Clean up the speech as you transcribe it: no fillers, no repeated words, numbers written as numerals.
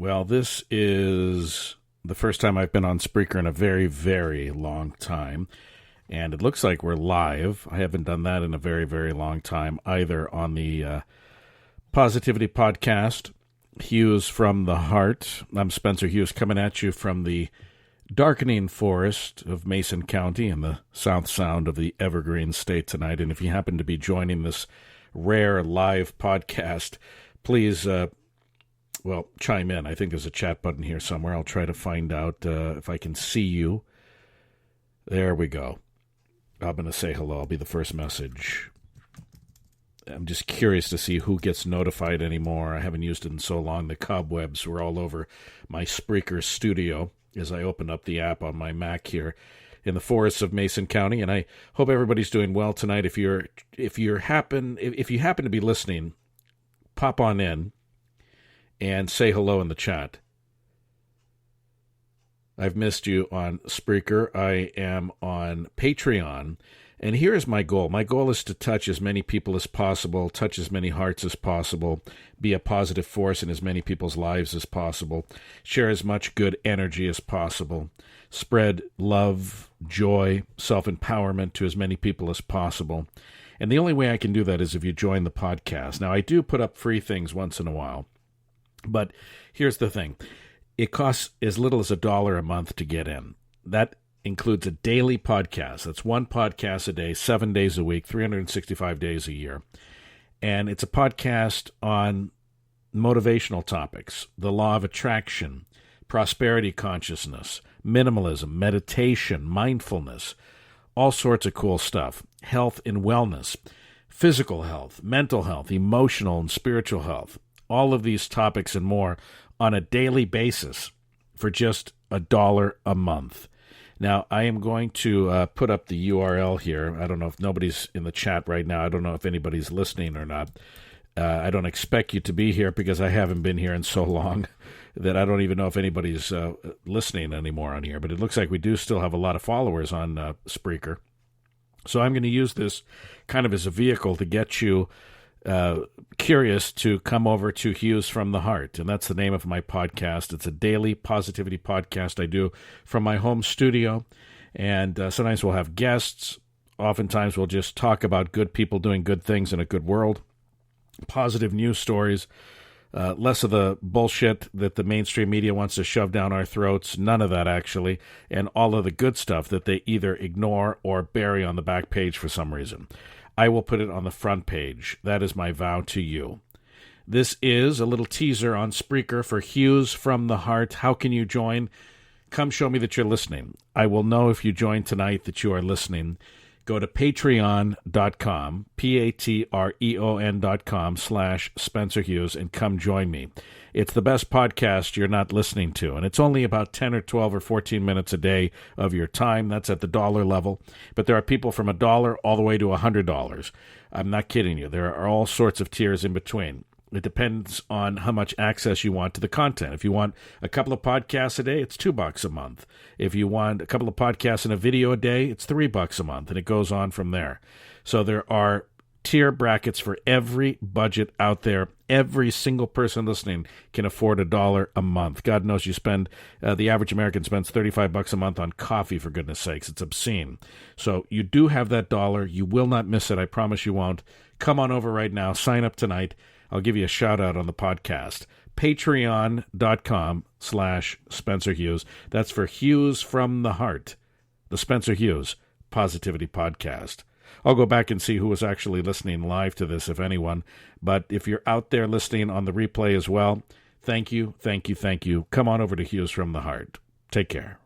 Well, this is the first time I've been on Spreaker in a very, very long time. And it looks like we're live. I haven't done that in a very, very long time either on the Positivity Podcast, Hughes from the Heart. I'm Spencer Hughes coming at you from the darkening forest of Mason County in the South Sound of the Evergreen State tonight. And if you happen to be joining this rare live podcast, please, chime in. I think there's a chat button here somewhere. I'll try to find out if I can see you. There we go. I'm going to say hello. I'll be the first message. I'm just curious to see who gets notified anymore. I haven't used it in so long. The cobwebs were all over my Spreaker studio as I opened up the app on my Mac here in the forests of Mason County. And I hope everybody's doing well tonight. If you happen to be listening, pop on in and say hello in the chat. I've missed you on Spreaker. I am on Patreon. And here is my goal. My goal is to touch as many people as possible, touch as many hearts as possible, be a positive force in as many people's lives as possible, share as much good energy as possible, spread love, joy, self-empowerment to as many people as possible. And the only way I can do that is if you join the podcast. Now, I do put up free things once in a while, but here's the thing. It costs as little as $1 a month to get in. That includes a daily podcast. That's one podcast a day, 7 days a week, 365 days a year. And it's a podcast on motivational topics, the law of attraction, prosperity consciousness, minimalism, meditation, mindfulness, all sorts of cool stuff, health and wellness, physical health, mental health, emotional and spiritual health, all of these topics and more on a daily basis for just $1 a month. Now, I am going to put up the URL here. I don't know if nobody's in the chat right now. I don't know if anybody's listening or not. I don't expect you to be here because I haven't been here in so long that I don't even know if anybody's listening anymore on here. But it looks like we do still have a lot of followers on Spreaker. So I'm going to use this kind of as a vehicle to get you curious to come over to Hughes from the Heart. And that's the name of my podcast. It's a daily positivity podcast I do from my home studio. And sometimes we'll have guests. Oftentimes we'll just talk about good people doing good things in a good world. Positive news stories. Less of the bullshit that the mainstream media wants to shove down our throats. None of that, actually. And all of the good stuff that they either ignore or bury on the back page for some reason. I will put it on the front page. That is my vow to you. This is a little teaser on Spreaker for Hughes from the Heart. How can you join? Come show me that you're listening. I will know if you join tonight that you are listening. Go to patreon.com, patreon.com/Spencer Hughes, and come join me. It's the best podcast you're not listening to, and it's only about 10 or 12 or 14 minutes a day of your time. That's at the dollar level. But there are people from $1 all the way to $100. I'm not kidding you. There are all sorts of tiers in between. It depends on how much access you want to the content. If you want a couple of podcasts a day, it's $2 a month. If you want a couple of podcasts and a video a day, it's $3 a month, and it goes on from there. So there are tier brackets for every budget out there. Every single person listening can afford $1 a month. God knows you spend, the average American spends $35 a month on coffee, for goodness sakes. It's obscene. So you do have that $1. You will not miss it. I promise you won't. Come on over right now. Sign up tonight. I'll give you a shout out on the podcast. Patreon.com/Spencer Hughes. That's for Hughes from the Heart, the Spencer Hughes Positivity Podcast. I'll go back and see who was actually listening live to this, if anyone. But if you're out there listening on the replay as well, thank you, thank you, thank you. Come on over to Hughes from the Heart. Take care.